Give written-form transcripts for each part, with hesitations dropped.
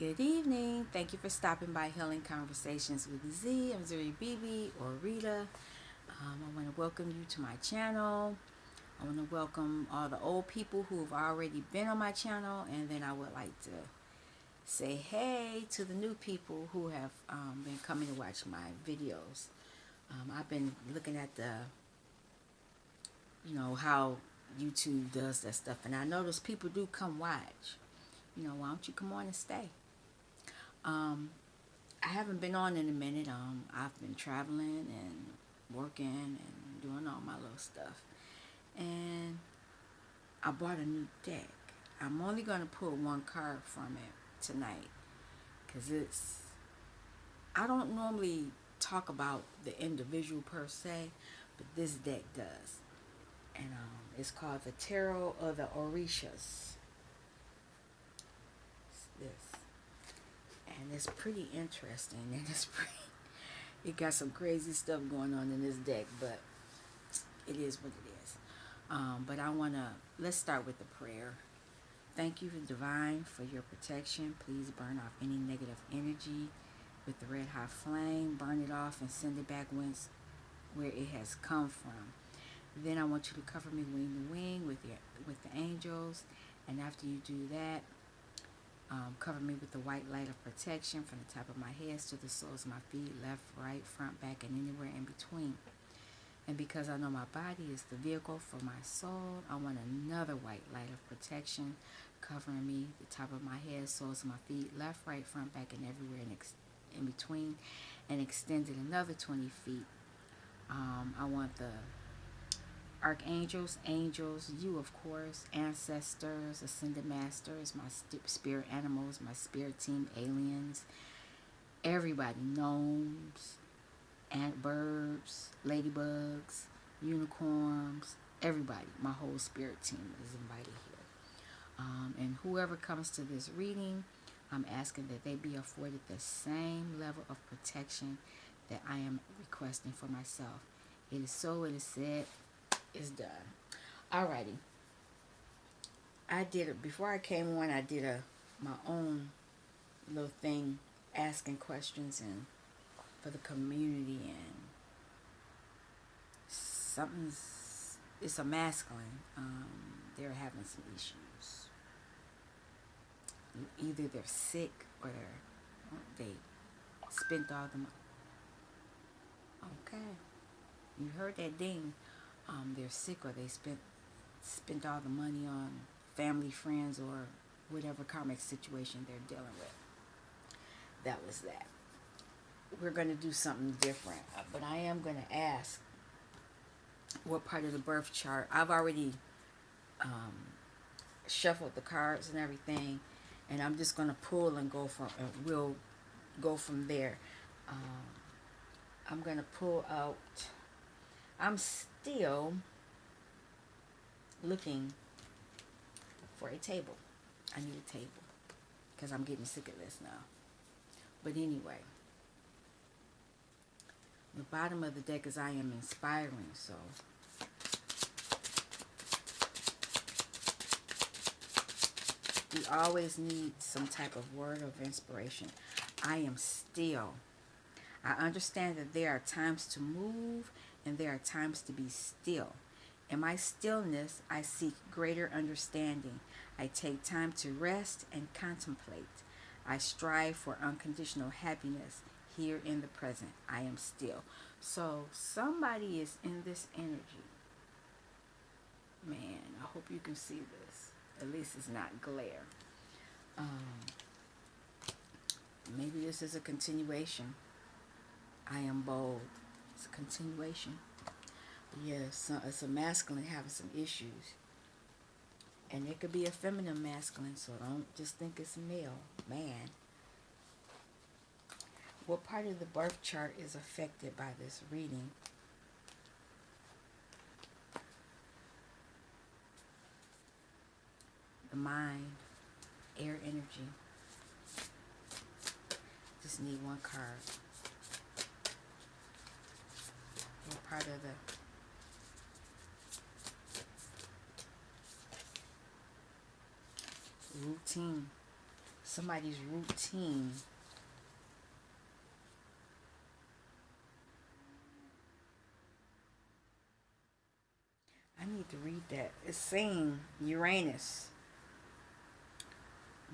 Good evening. Thank you for stopping by Healing Conversations with Z. I'm Zuri Bibi or Rita. I want to welcome you to my channel. I want to welcome all the old people who have already been on my channel, and then I would like to say hey to the new people who have been coming to watch my videos. I've been looking at how YouTube does that stuff, and I notice people do come watch. Why don't you come on and stay? I haven't been on in a minute. I've been traveling and working and doing all my little stuff. And I bought a new deck. I'm only going to pull one card from it tonight because I don't normally talk about the individual per se, but this deck does. And it's called the Tarot of the Orishas. It's this. And it's pretty interesting, and it got some crazy stuff going on in this deck, but it is what it is. But let's start with the prayer. Thank you, Divine, for your protection. Please burn off any negative energy with the red hot flame. Burn it off and send it back where it has come from. Then I want you to cover me wing to wing with the angels, and after you do that, cover me with the white light of protection from the top of my head to the soles of my feet, left, right, front, back, and anywhere in between. And because I know my body is the vehicle for my soul, I want another white light of protection covering me, the top of my head, soles of my feet, left, right, front, back, and everywhere in between, and extended another 20 feet. I want the archangels, angels, you of course, ancestors, ascended masters, my spirit animals, my spirit team, aliens, everybody, gnomes, ant birds, ladybugs, unicorns, everybody, my whole spirit team is invited here. And whoever comes to this reading, I'm asking that they be afforded the same level of protection that I am requesting for myself. It is so, it is said, it's done. Alrighty. I did it before I came on. I did my own little thing, asking questions and for the community, and it's a masculine. They're having some issues. Either they're sick or they spent all the money. Okay, you heard that ding. They're sick or they spent all the money on family, friends, or whatever karmic situation they're dealing with. That was that. We're going to do something different, but I am going to ask what part of the birth chart. I've already shuffled the cards and everything, and I'm just going to pull and we'll go from there. I'm going to pull out. I'm still looking for a table. I need a table because I'm getting sick of this now. But anyway, the bottom of the deck is I am inspiring, so we always need some type of word of inspiration. I am still. I understand that there are times to move and there are times to be still. In my stillness, I seek greater understanding. I take time to rest and contemplate. I strive for unconditional happiness here in the present. I am still. So somebody is in this energy. Man, I hope you can see this. At least it's not glare. Maybe this is a continuation. I am bold. It's a continuation. Yes, it's a masculine having some issues. And it could be a feminine masculine, so don't just think it's male, man. What part of the birth chart is affected by this reading? The mind, air energy. Just need one card. What part of the routine? Somebody's routine. I need to read that. It's saying Uranus,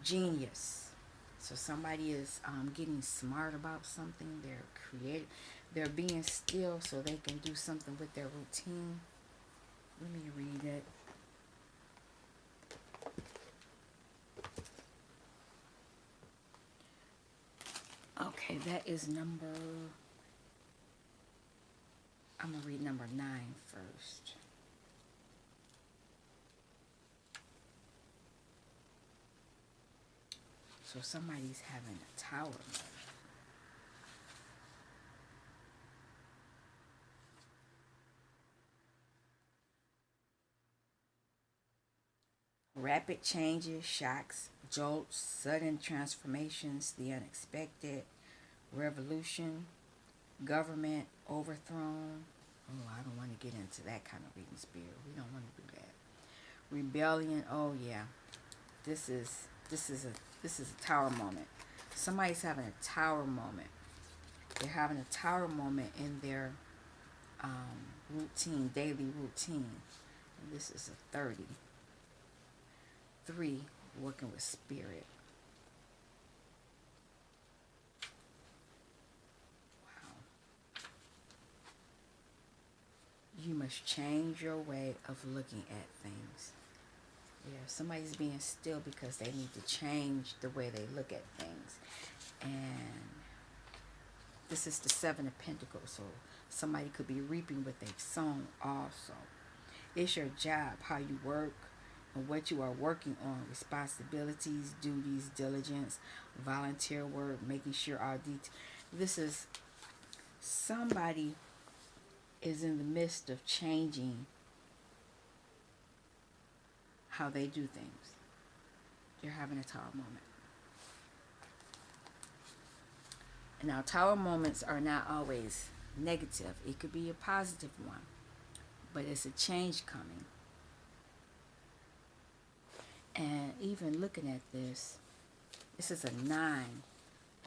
genius. So somebody is getting smart about something. They're creative. They're being still so they can do something with their routine. Let me read it. Okay, that is number. I'm gonna read number 9 first. So somebody's having a tower moment. Rapid changes, shocks, jolts, sudden transformations, the unexpected, revolution, government overthrown. Oh, I don't want to get into that kind of reading spirit. We don't want to do that. Rebellion. Oh yeah, this is a tower moment. Somebody's having a tower moment. They're having a tower moment in their routine, daily routine. And this is a 30. 3, working with spirit. Wow. You must change your way of looking at things. Yeah, somebody's being still because they need to change the way they look at things. And this is the 7 of Pentacles, so somebody could be reaping what they've sown also. It's your job, how you work, and what you are working on. Responsibilities, duties, diligence, volunteer work, making sure all details. This is somebody is in the midst of changing how they do things. You're having a tower moment. Now, tower moments are not always negative. It could be a positive one, but it's a change coming. And even looking at this is a 9.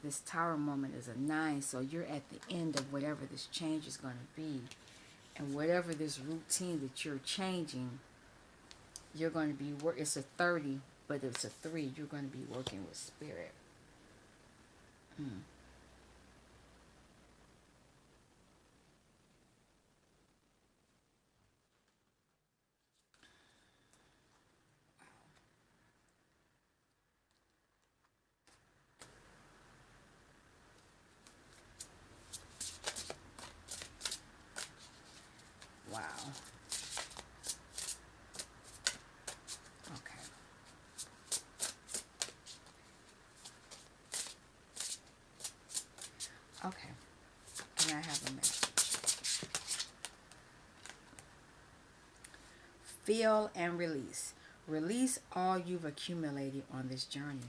This tower moment is a 9, so you're at the end of whatever this change is going to be. And whatever this routine that you're changing, you're going to be, it's a 30, but it's a 3. You're going to be working with spirit. Wow. Okay. Okay. Can I have a message? Feel and release. Release all you've accumulated on this journey.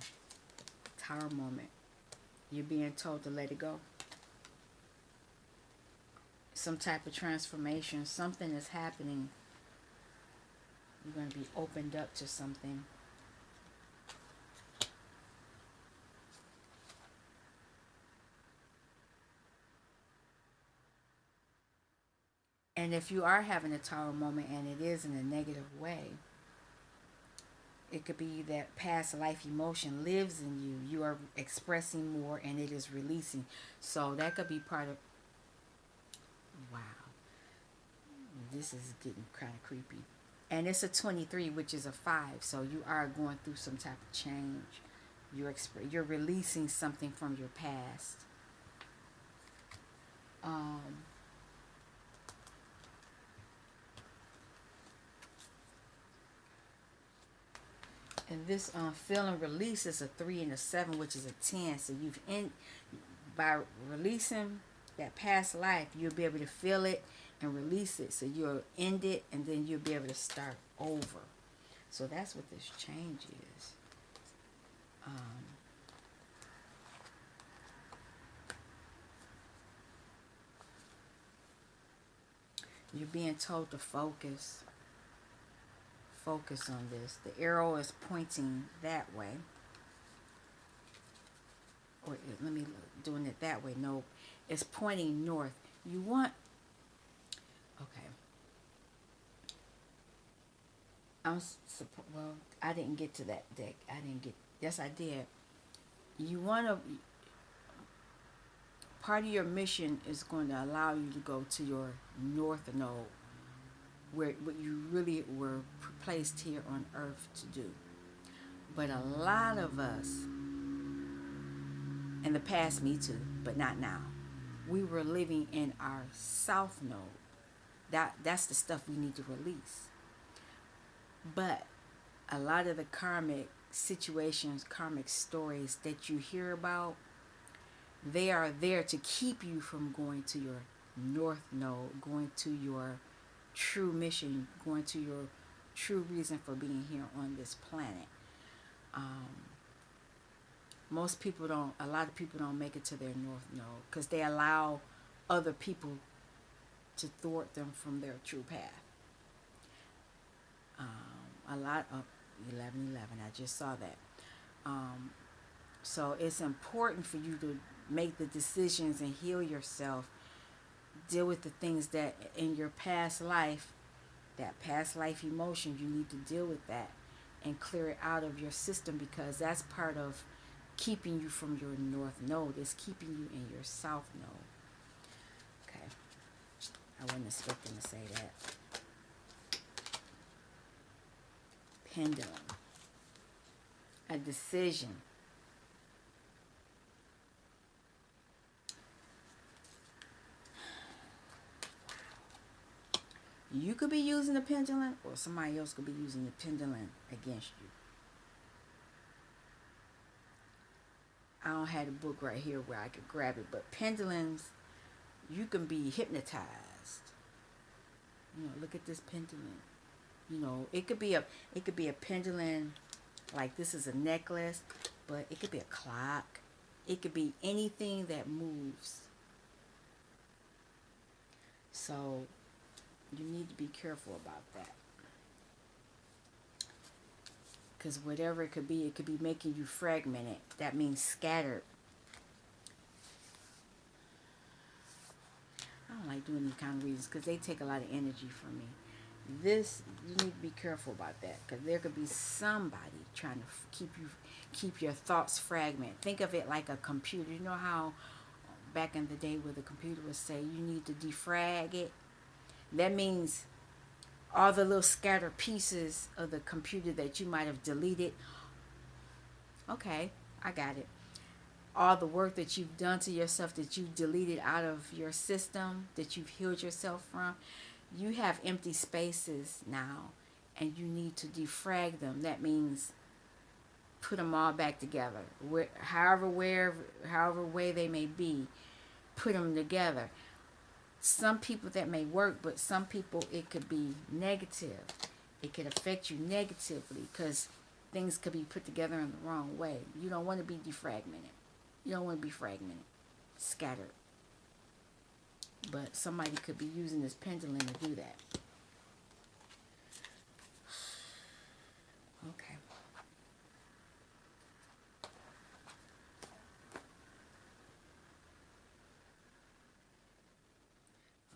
Tower moment. You're being told to let it go. Some type of transformation. Something is happening. You're going to be opened up to something. And if you are having a tower moment and it is in a negative way, it could be that past life emotion lives in you. You are expressing more and it is releasing. So that could be part of... Wow. This is getting kind of creepy. And it's a 23, which is a 5. So you are going through some type of change. You're releasing something from your past. And this feel and release is a 3 and a 7, which is a 10. So by releasing that past life, you'll be able to feel it and release it. So you'll end it and then you'll be able to start over. So that's what this change is. You're being told to focus. Focus on this. The arrow is pointing that way. or let me doing it that way. No, it's pointing north. You want, okay. Well, I didn't get to that deck. I didn't get. Yes, I did. You want to. Part of your mission is going to allow you to go to your north node, where what you really were placed here on Earth to do. But a lot of us, in the past, me too, but not now, we were living in our south node. That's the stuff we need to release. But a lot of the karmic situations, karmic stories that you hear about, they are there to keep you from going to your north node, going to your true mission, going to your true reason for being here on this planet. Um, Most people don't, a lot of people don't make it to their north node because they allow other people to thwart them from their true path. A lot of 11:11. I just saw that. So it's important for you to make the decisions and heal yourself. Deal with the things that in your past life, that past life emotion, you need to deal with that and clear it out of your system because that's part of keeping you from your north node. It's keeping you in your south node. Okay. I wasn't expecting to say that. Pendulum. A decision. You could be using the pendulum or somebody else could be using the pendulum against you. I don't have the book right here where I could grab it, but pendulums, you can be hypnotized. Look at this pendulum. It could be a pendulum, like this is a necklace, but it could be a clock. It could be anything that moves. So you need to be careful about that. Because whatever it could be making you fragmented. That means scattered. I don't like doing these kind of readings because they take a lot of energy from me. You need to be careful about that because there could be somebody trying to keep your thoughts fragmented. Think of it like a computer. You know how back in the day where the computer would say you need to defrag it? That means all the little scattered pieces of the computer that you might have deleted. Okay, I got it. All the work that you've done to yourself that you've deleted out of your system, that you've healed yourself from, you have empty spaces now and you need to defrag them. That means put them all back together. However way they may be, put them together. Some people that may work, but some people it could be negative. It could affect you negatively because things could be put together in the wrong way. You don't want to be defragmented. You don't want to be fragmented, scattered. But somebody could be using this pendulum to do that. Okay.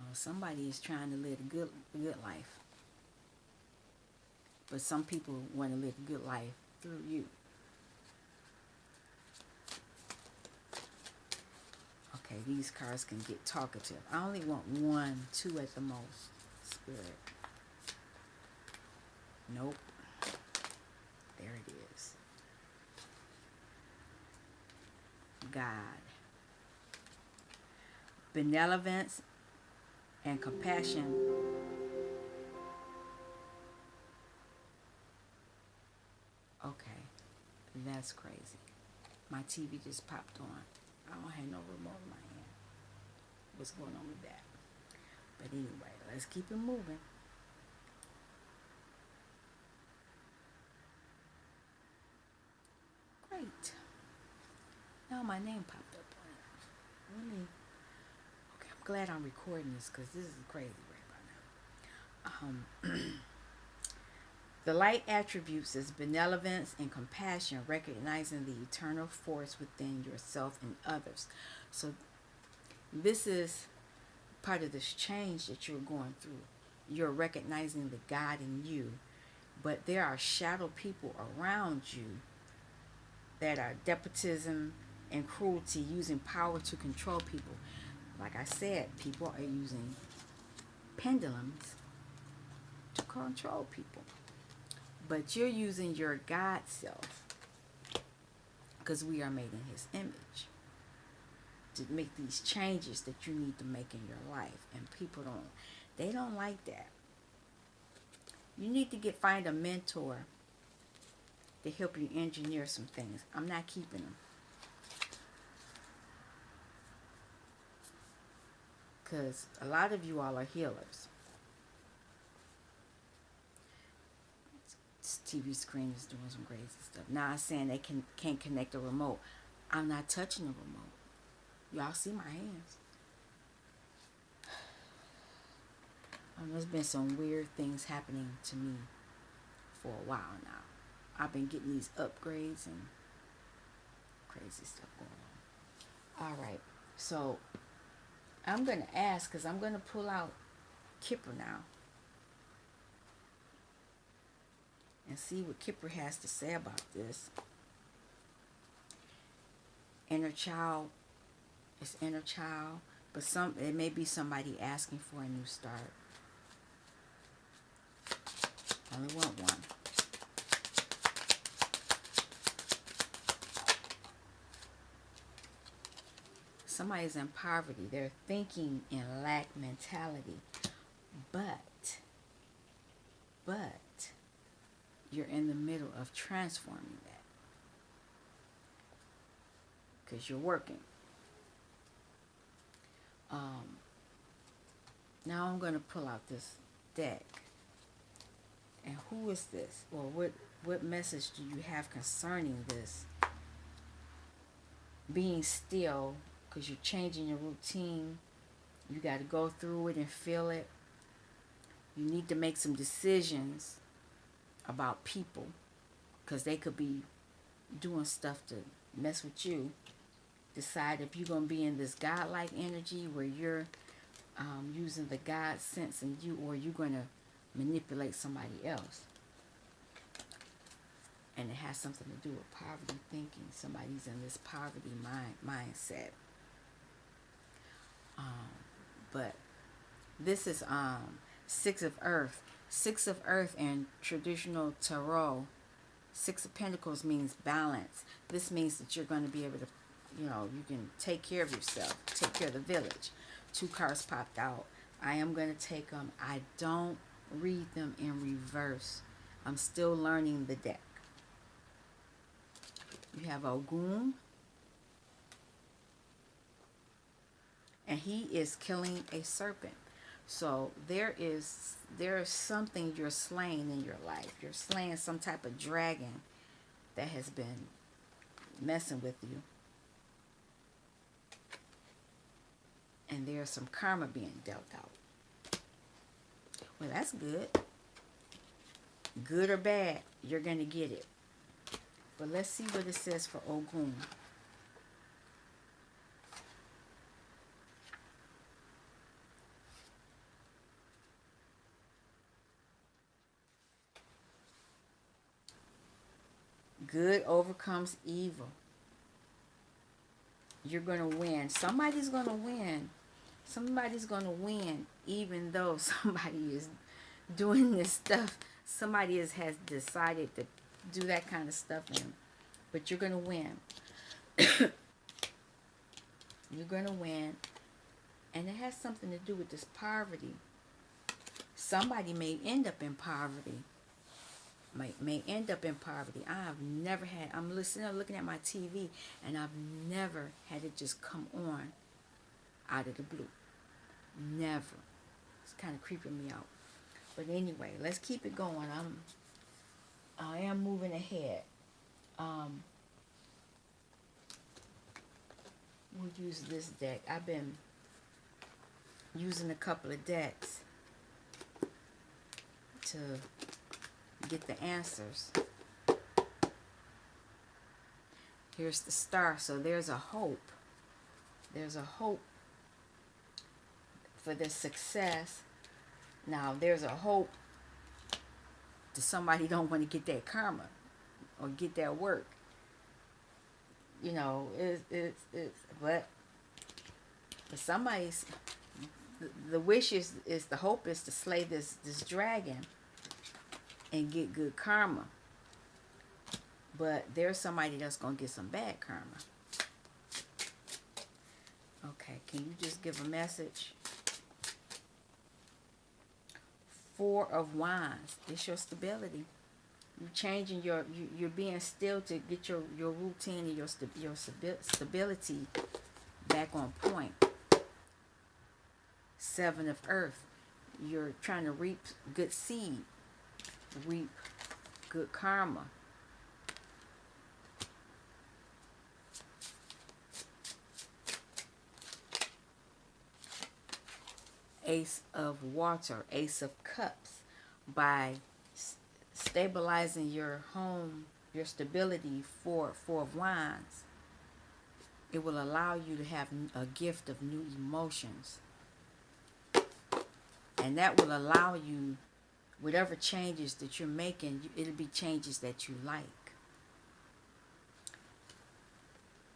Oh, somebody is trying to live a good life. But some people want to live a good life through you. Okay, these cards can get talkative. I only want 1, 2 at the most. Spirit. Nope. There it is. God. Benevolence and compassion. Okay, that's crazy. My TV just popped on. I don't have no remote in my hand. What's going on with that? But anyway, let's keep it moving. Great. Now my name popped up on it. Really? Okay, I'm glad I'm recording this because this is crazy right about now. The light attributes is benevolence and compassion, recognizing the eternal force within yourself and others. So this is part of this change that you're going through. You're recognizing the God in you, but there are shadow people around you that are despotism and cruelty, using power to control people. Like I said, people are using pendulums to control people. But you're using your God self, because we are made in his image, to make these changes that you need to make in your life. And people they don't like that. You need to find a mentor to help you engineer some things. I'm not keeping them, because a lot of you all are healers. This TV screen is doing some crazy stuff. Now I'm saying they can't connect a remote. I'm not touching the remote. Y'all see my hands. There's been some weird things happening to me for a while now. I've been getting these upgrades and crazy stuff going on. All right, so I'm going to ask, because I'm going to pull out Kipper now and see what Kipper has to say about this. Inner child is inner child, but it may be somebody asking for a new start. Only want one. Somebody's in poverty. They're thinking in lack mentality. But you're in the middle of transforming that, because you're working. Now I'm going to pull out this deck. And who is this? Or what message do you have concerning this? Being still, because you're changing your routine. You got to go through it and feel it. You need to make some decisions about people, because they could be doing stuff to mess with you. Decide if you're going to be in this godlike energy where you're using the God sense in you, or you're going to manipulate somebody else. And it has something to do with poverty thinking. Somebody's in this poverty mindset. But this is Six of Earth. Six of Earth in traditional tarot. Six of Pentacles means balance. This means that you're going to be able to, you can take care of yourself. Take care of the village. 2 cards popped out. I am going to take them. I don't read them in reverse. I'm still learning the deck. You have Ogun. And he is killing a serpent. So there is something you're slaying in your life. You're slaying some type of dragon that has been messing with you. And there's some karma being dealt out. Well, that's good. Good or bad, you're going to get it. But let's see what it says for Ogun. Good overcomes evil. You're going to win. Somebody's going to win. Somebody's going to win, even though somebody is doing this stuff. Somebody has decided to do that kind of stuff in. But you're going to win. You're going to win. And it has something to do with this poverty. Somebody may end up in poverty. May end up in poverty. I'm looking at my TV, and I've never had it just come on out of the blue. Never. It's kind of creeping me out. But anyway, let's keep it going. I am moving ahead. We'll use this deck. I've been using a couple of decks to get the answers. Here's the star. So there's a hope. There's a hope for this success. Now there's a hope that somebody don't want to get that karma or get that work. You know, but somebody's the wish is the hope is to slay this dragon and get good karma. But there's somebody that's gonna get some bad karma. Okay, can you just give a message? Four of Wands. It's your stability. You're changing you're being still to get your routine and your stability back on point. Seven of Earth. You're trying to reap good seed, reap good karma. Ace of Water, Ace of Cups. By stabilizing your home, your stability, Four of Wands, it will allow you to have a gift of new emotions. And that will allow you, whatever changes that you're making, it'll be changes that you like.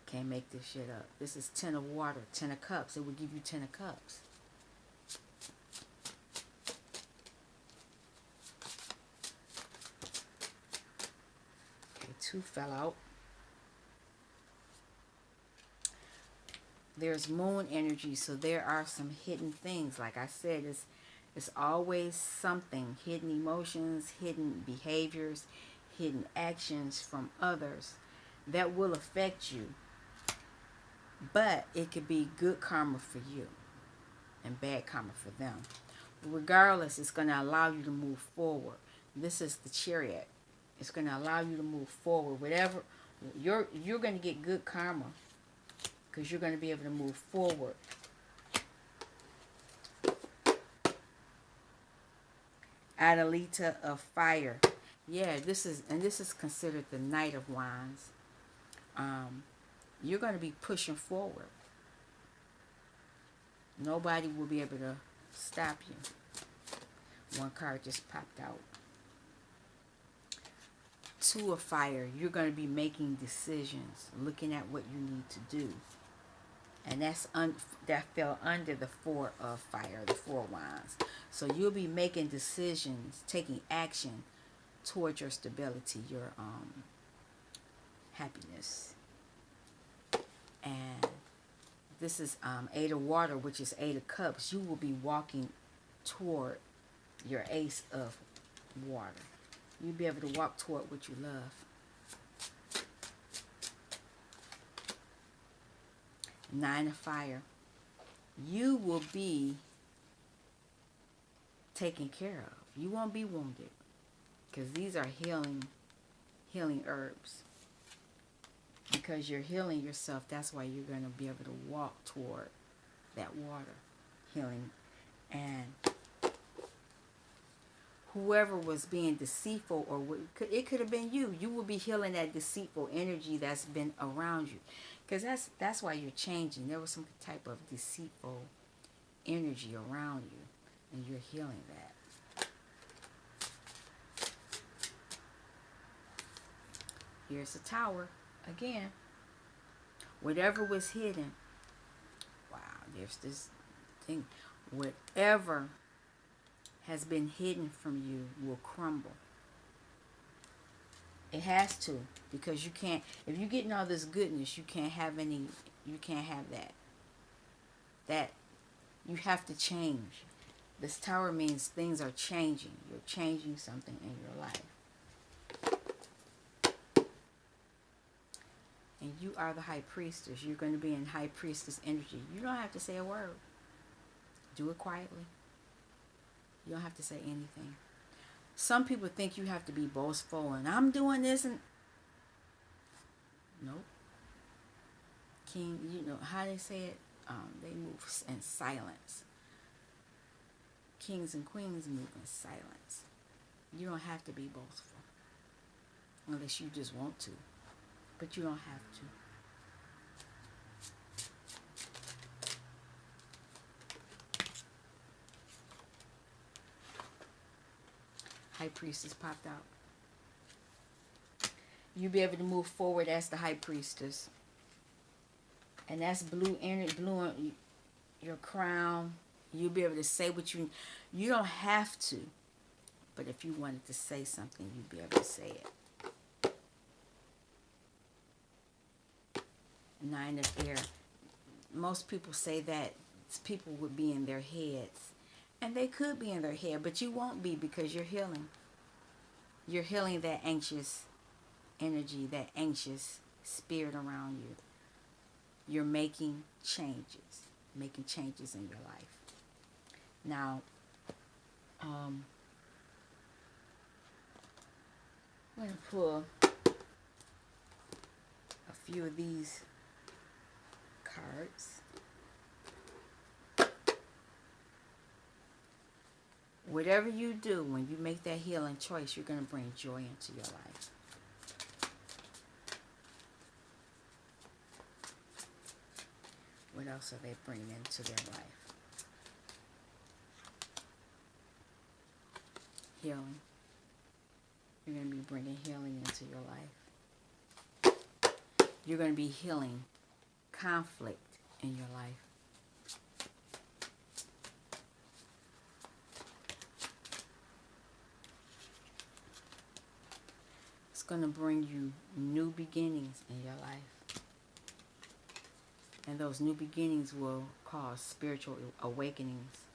Can't make this shit up. This is Ten of Water, Ten of Cups. It will give you Ten of Cups. Okay, two fell out. There's moon energy, so there are some hidden things. Like I said, it's always something. Hidden emotions, hidden behaviors, hidden actions from others that will affect you. But it could be good karma for you and bad karma for them. Regardless, it's going to allow you to move forward. This is the Chariot. It's going to allow you to move forward. Whatever, you're going to get good karma because you're going to be able to move forward. Adalita of Fire. Yeah, this is considered the Knight of Wands. You're going to be pushing forward. Nobody will be able to stop you. One card just popped out. Two of Fire. You're going to be making decisions, looking at what you need to do. And that fell under the Four of Fire, the Four of Wands. So you'll be making decisions, taking action towards your stability, your happiness. And this is Eight of Water, which is Eight of Cups. You will be walking toward your Ace of Water. You'll be able to walk toward what you love. Nine of Fire. You will be taken care of. You won't be wounded, because these are healing herbs. Because you're healing yourself, that's why you're going to be able to walk toward that water, healing. And whoever was being deceitful, or it could have been you. You will be healing that deceitful energy that's been around you. Because that's why you're changing. There was some type of deceitful energy around you, and you're healing that. Here's the Tower again. Whatever was hidden. Wow, there's this thing. Whatever has been hidden from you will crumble. It has to, because you can't, if you're getting all this goodness, you can't have that. That, you have to change. This Tower means things are changing. You're changing something in your life. And you are the High Priestess. You're going to be in High Priestess energy. You don't have to say a word. Do it quietly. You don't have to say anything. Some people think you have to be boastful and I'm doing this and nope. King, you know how they say it? They move in silence. Kings and queens move in silence. You don't have to be boastful unless you just want to, but you don't have to. High priestess popped out. You'll be able to move forward as the high priestess. And that's blue energy, blue on your crown. You'll be able to say what you don't have to. But if you wanted to say something, you'd be able to say it. Nine of air. Most people say that people would be in their heads. And they could be in their head, but you won't be because you're healing. You're healing that anxious energy, that anxious spirit around you. You're making changes in your life. Now, I'm going to pull a few of these cards. Whatever you do, when you make that healing choice, you're going to bring joy into your life. What else are they bringing into their life? Healing. You're going to be bringing healing into your life. You're going to be healing conflict in your life. It's going to bring you new beginnings in your life. And those new beginnings will cause spiritual awakenings.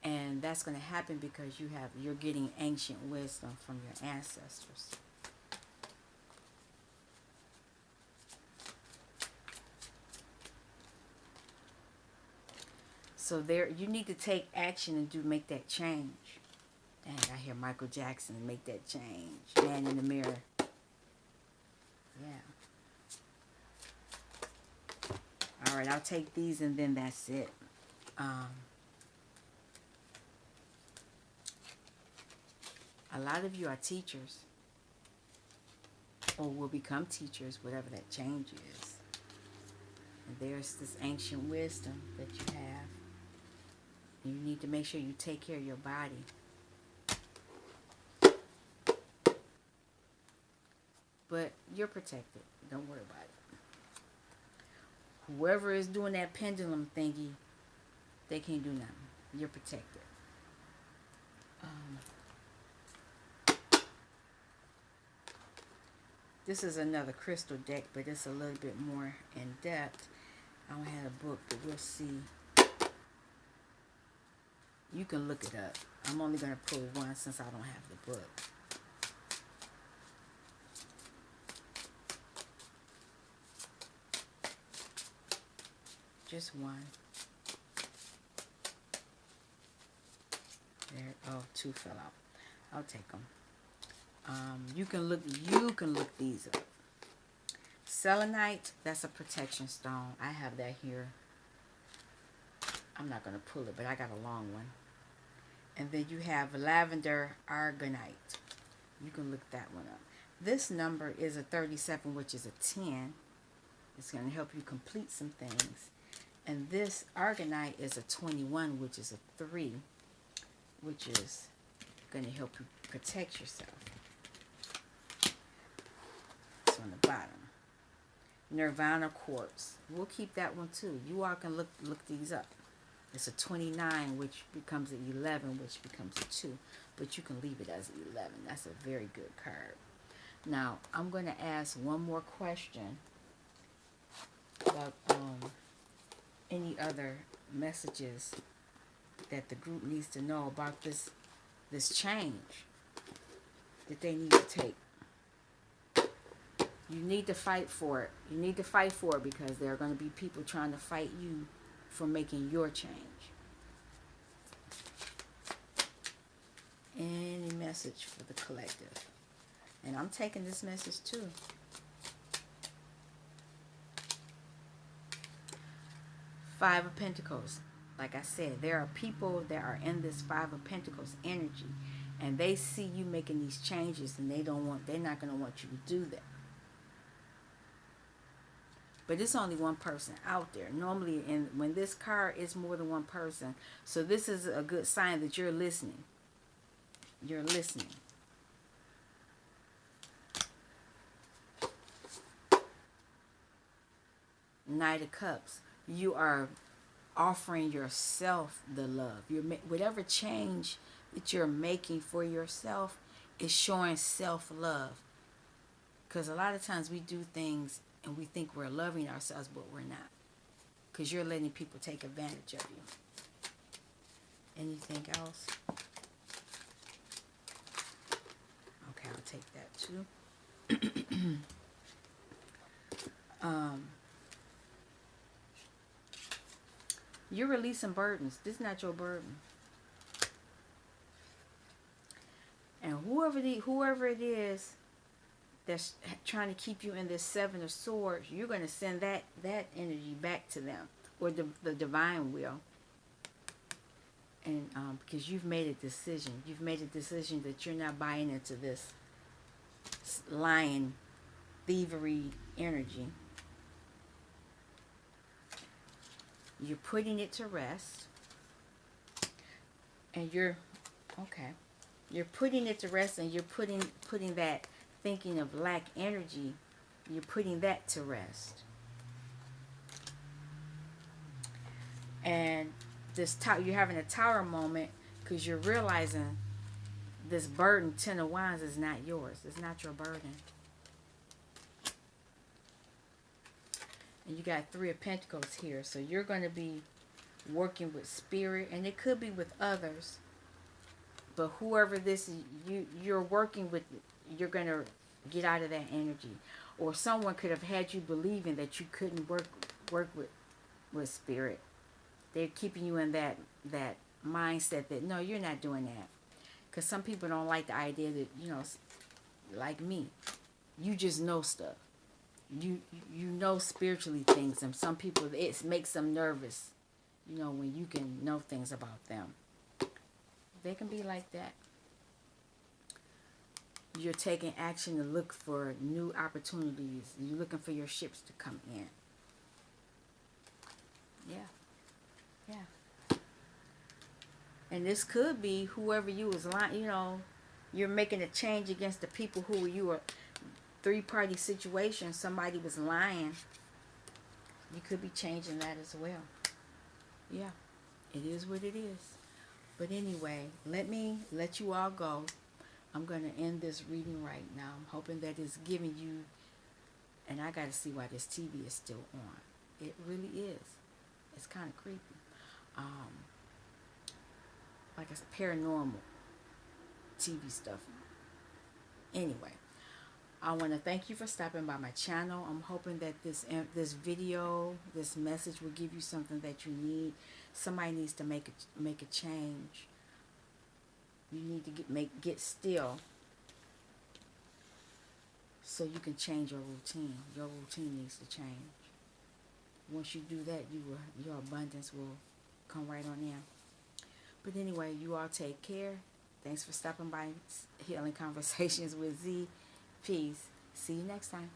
And that's going to happen because you're getting ancient wisdom from your ancestors. So you need to take action and make that change. And I hear Michael Jackson make that change. Man in the mirror. Yeah. All right, I'll take these and then that's it. A lot of you are teachers or will become teachers, whatever that change is. And there's this ancient wisdom that you have. You need to make sure you take care of your body. But you're protected. Don't worry about it. Whoever is doing that pendulum thingy, they can't do nothing. You're protected. This is another crystal deck, but it's a little bit more in depth. I don't have a book, but we'll see. You can look it up. I'm only going to pull one since I don't have the book. Just one. There. Oh, two fell out. I'll take them. You can look these up. Selenite, that's a protection stone. I have that here. I'm not going to pull it, but I got a long one. And then you have lavender argonite. You can look that one up. This number is a 37, which is a 10. It's going to help you complete some things. And this argonite is a 21, which is a 3, which is going to help you protect yourself. It's on the bottom. Nirvana quartz. We'll keep that one too. You all can look these up. It's a 29, which becomes an 11, which becomes a 2. But you can leave it as 11. That's a very good card. Now, I'm going to ask one more question about any other messages that the group needs to know about this change that they need to take. You need to fight for it. You need to fight for it because there are going to be people trying to fight you for making your change. Any message for the collective? And I'm taking this message too. Five of Pentacles. Like I said, there are people that are in this Five of Pentacles energy, and they see you making these changes, and they're not going to want you to do that. But it's only one person out there. Normally, when this card is more than one person, so this is a good sign that you're listening. You're listening. Knight of Cups. You are offering yourself the love. Whatever change that you're making for yourself is showing self-love. Because a lot of times we do things and we think we're loving ourselves, but we're not. Because you're letting people take advantage of you. Anything else? Okay, I'll take that too. You're releasing burdens. This is not your burden. And whoever it is that's trying to keep you in this Seven of Swords, you're going to send that energy back to them, or the divine will. And because you've made a decision. You've made a decision that you're not buying into this lying, thievery energy. You're putting it to rest. And you're putting it to rest, and you're putting that thinking of lack energy, you're putting that to rest. And you're having a tower moment because you're realizing this burden, Ten of Wands, is not yours. It's not your burden. And you got Three of Pentacles here. So you're going to be working with spirit, and it could be with others. But whoever this is, you're working with, you're going to get out of that energy. Or someone could have had you believing that you couldn't work with spirit. They're keeping you in that mindset that, no, you're not doing that. Because some people don't like the idea that, like me, you just know stuff. You know spiritually things, and some people, it makes them nervous, when you can know things about them. They can be like that. You're taking action to look for new opportunities. You're looking for your ships to come in. Yeah. And this could be whoever you was lying, you're making a change against the people who you were, three-party situation, somebody was lying. You could be changing that as well. Yeah, it is what it is. But anyway, let me let you all go. I'm going to end this reading right now. I'm hoping that it's giving you, and I got to see why this TV is still on. It really is. It's kind of creepy. Like it's paranormal TV stuff. Anyway, I want to thank you for stopping by my channel. I'm hoping that this video, this message will give you something that you need. Somebody needs to make a change. You need to get still so you can change your routine. Your routine needs to change. Once you do that, your abundance will come right on in. But anyway, you all take care. Thanks for stopping by Healing Conversations with Z. Peace. See you next time.